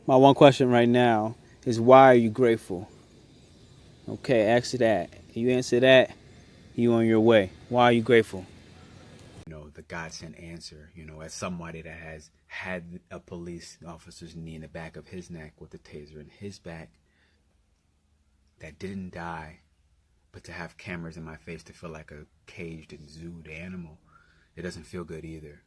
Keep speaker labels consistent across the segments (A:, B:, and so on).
A: My one question right now is, why are you grateful? Okay, answer that. You answer that, you on your way. Why are you grateful?
B: The God sent answer, as somebody that has had a police officer's knee in the back of his neck with a taser in his back, that didn't die, but to have cameras in my face to feel like a caged and zooed animal, it doesn't feel good either.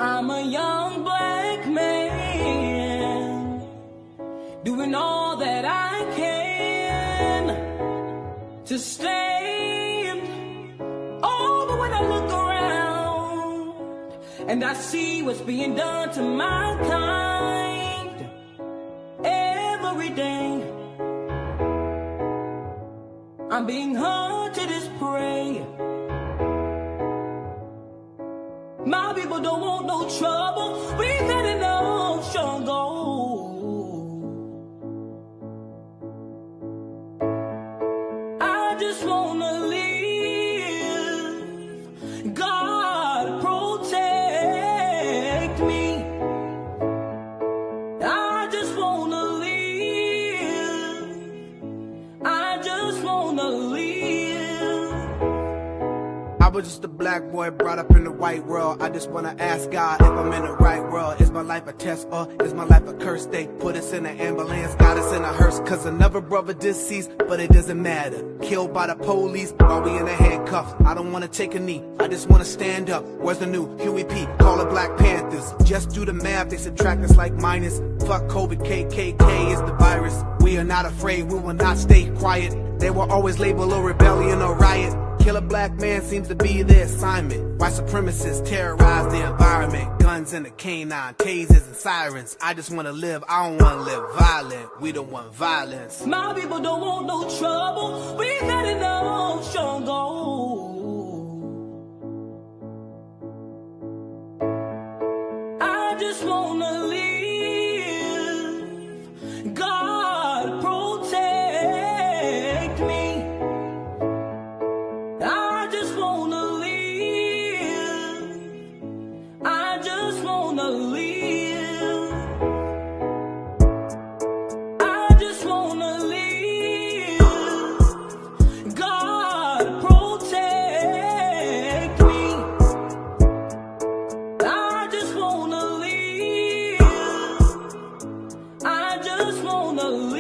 C: I'm a young black man doing all that I can to stand. Oh, but when I look around and I see what's being done to my kind every day, I'm being hunted as prey. My people don't want no trouble. We've had enough struggle. I just wanna live. God protect me. I just wanna live. I just wanna live.
D: I was just a black boy brought up in the white world. I just wanna ask God if I'm in the right world. Is my life a test or is my life a curse? They put us in an ambulance, got us in a hearse, cause another brother deceased, but it doesn't matter. Killed by the police while we in the handcuffs. I don't wanna take a knee, I just wanna stand up. Where's the new Huey P? Call it Black Panthers. Just do the math, they subtract us like minus. Fuck COVID, KKK is the virus. We are not afraid, we will not stay quiet. They will always label a rebellion or riot. Kill a black man seems to be their assignment. White supremacists terrorize the environment. Guns and the canine, tasers and sirens. I just wanna live, I don't wanna live violent. We don't want violence.
C: My people don't want no trouble. We've had enough struggle. I just wanna live. God protect me. I just wanna live. I just wanna live. I just wanna live. God protect me. I just wanna live. I just wanna live.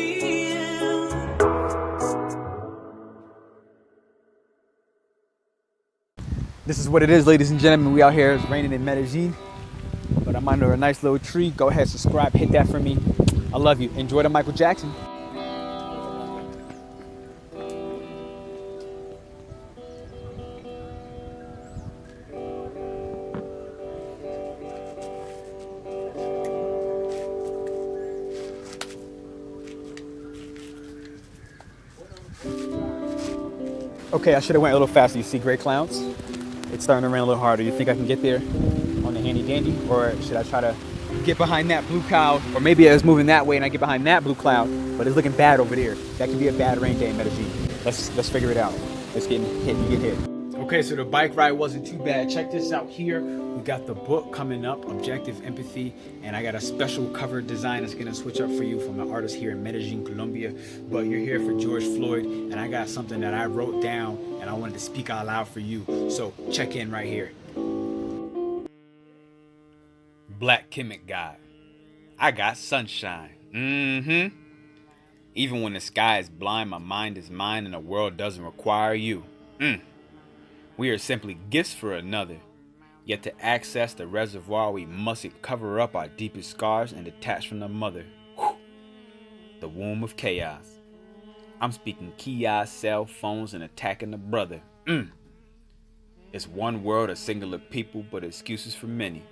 A: This is what it is, ladies and gentlemen. We out here, it's raining in Medellin, but I'm under a nice little tree. Go ahead, subscribe, hit that for me. I love you. Enjoy the Michael Jackson. Okay, I should have went a little faster. You see gray clouds? It's starting to rain a little harder. You think I can get there on the handy dandy? Or should I try to get behind that blue cloud? Or maybe it's moving that way and I get behind that blue cloud, but it's looking bad over there. That could be a bad rain day in Medellin. Let's figure it out. Let's get hit. You get hit. Okay, so the bike ride wasn't too bad. Check this out here. We got the book coming up, Objective Empathy, and I got a special cover design that's gonna switch up for you from an artist here in Medellin, Colombia. But you're here for George Floyd, and I got something that I wrote down and I wanted to speak out loud for you. So check in right here. Black Chemic God. I got sunshine. Even when the sky is blind, my mind is mine and the world doesn't require you. We are simply gifts for another. Yet to access the reservoir, we mustn't cover up our deepest scars and detach from the mother. The womb of chaos. I'm speaking kiosks, cell phones, and attacking the brother. It's one world, a singular people, but excuses for many.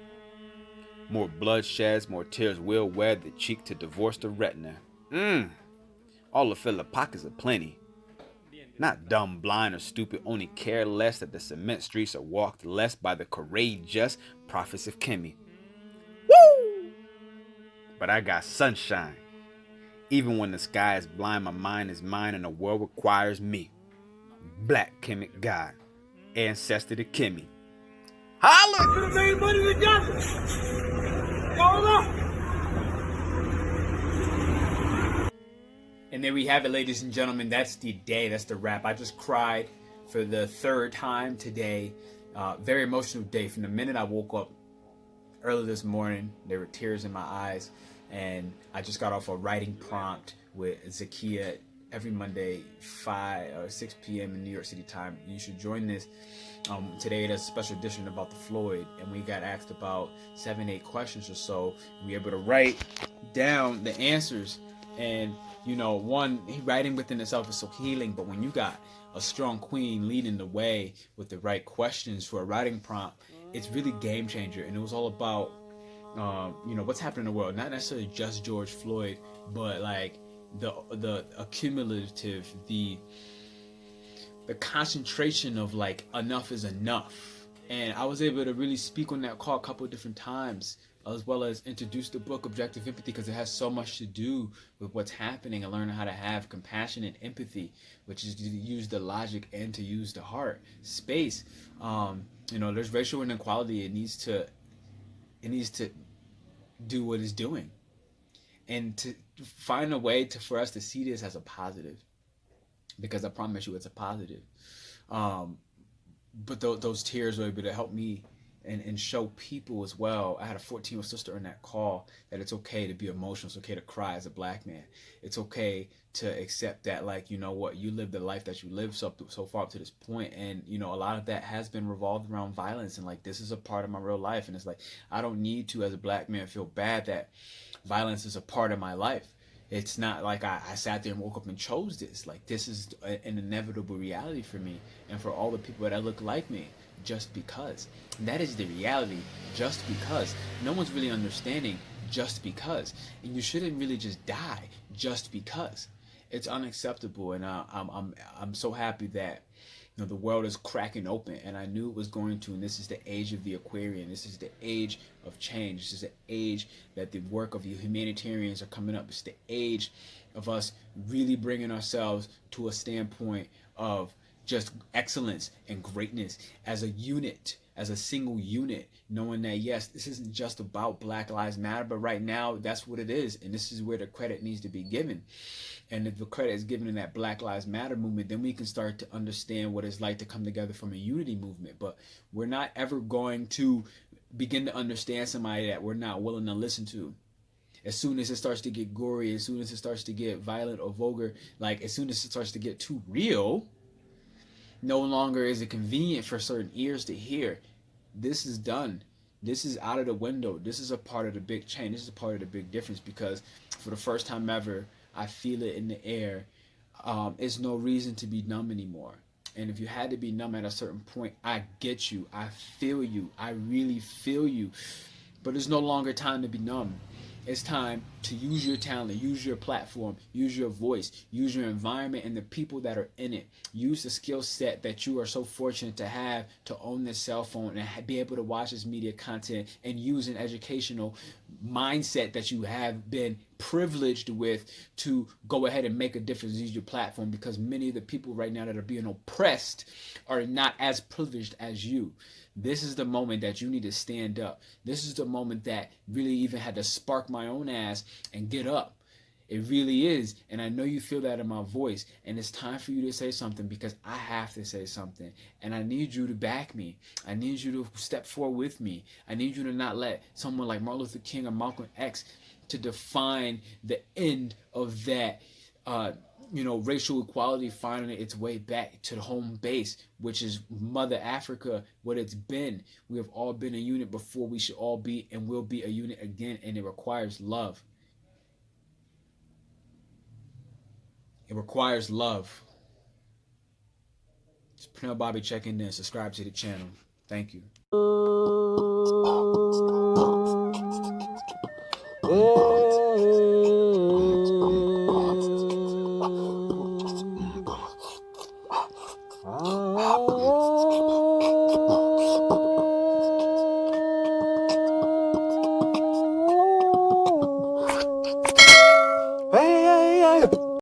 A: More bloodsheds, more tears will wed the cheek to divorce the retina. All the filler pockets are plenty. Not dumb, blind, or stupid, only care less that the cement streets are walked less by the courageous prophets of Kimmy. Woo! But I got sunshine. Even when the sky is blind, my mind is mine and the world requires me. Black Kemet God, ancestor to Kimmy. Holla! And there we have it, ladies and gentlemen. That's the day. That's the wrap. I just cried for the third time today. Very emotional day. From the minute I woke up early this morning, there were tears in my eyes. And I just got off a writing prompt with Zakia every Monday, 5 or 6 p.m. in New York City time. You should join this. Today, there's a special edition about the Floyd. And we got asked about 7-8 questions or so. We were able to write down the answers. And you know, one, writing within itself is so healing, but when you got a strong queen leading the way with the right questions for a writing prompt, it's really game changer. And it was all about, you know, what's happening in the world. Not necessarily just George Floyd, but like the accumulative, the concentration of like enough is enough. And I was able to really speak on that call a couple of different times, as well as introduce the book Objective Empathy, because it has so much to do with what's happening and learning how to have compassion and empathy, which is to use the logic and to use the heart space. You know, there's racial inequality. It needs to do what it's doing, and to find a way for us to see this as a positive, because I promise you it's a positive. But those tears were able to help me and show people as well. I had a 14-year-old sister in that call that it's okay to be emotional. It's okay to cry as a black man. It's okay to accept that, like, you know what, you lived the life that you lived so far up to this point. And, you know, a lot of that has been revolved around violence. And, like, this is a part of my real life. And it's like, I don't need to, as a black man, feel bad that violence is a part of my life. It's not like I sat there and woke up and chose this. Like, this is an inevitable reality for me and for all the people that look like me, just because. And that is the reality, just because. No one's really understanding just because. And you shouldn't really just die just because. It's unacceptable. And I'm so happy that, you know, the world is cracking open, and I knew it was going to. And this is the age of the Aquarian. This is the age of change. This is the age that the work of the humanitarians are coming up. It's the age of us really bringing ourselves to a standpoint of just excellence and greatness as a unit, as a single unit, knowing that, yes, this isn't just about Black Lives Matter, but right now that's what it is, and this is where the credit needs to be given. And if the credit is given in that Black Lives Matter movement, then we can start to understand what it's like to come together from a unity movement. But we're not ever going to begin to understand somebody that we're not willing to listen to. As soon as it starts to get gory, as soon as it starts to get violent or vulgar, like as soon as it starts to get too real, no longer is it convenient for certain ears to hear. This is done. This is out of the window. This is a part of the big change. This is a part of the big difference, because for the first time ever, I feel it in the air. It's no reason to be numb anymore. And if you had to be numb at a certain point, I get you. I feel you. I really feel you. But it's no longer time to be numb. It's time to use your talent, use your platform, use your voice, use your environment and the people that are in it. Use the skill set that you are so fortunate to have to own this cell phone and be able to watch this media content, and use an educational mindset that you have been privileged with to go ahead and make a difference. Use your platform, because many of the people right now that are being oppressed are not as privileged as you. This is the moment that you need to stand up. This is the moment that really even had to spark my own ass and get up. It really is. And I know you feel that in my voice. And it's time for you to say something, because I have to say something. And I need you to back me. I need you to step forward with me. I need you to not let someone like Martin Luther King or Malcolm X to define the end of that racial equality finding its way back to the home base, which is Mother Africa, what it's been. We have all been a unit before. We should all be and will be a unit again, and it requires love. It requires love. It's Pernell Bobby checking in. Subscribe to the channel. Thank you.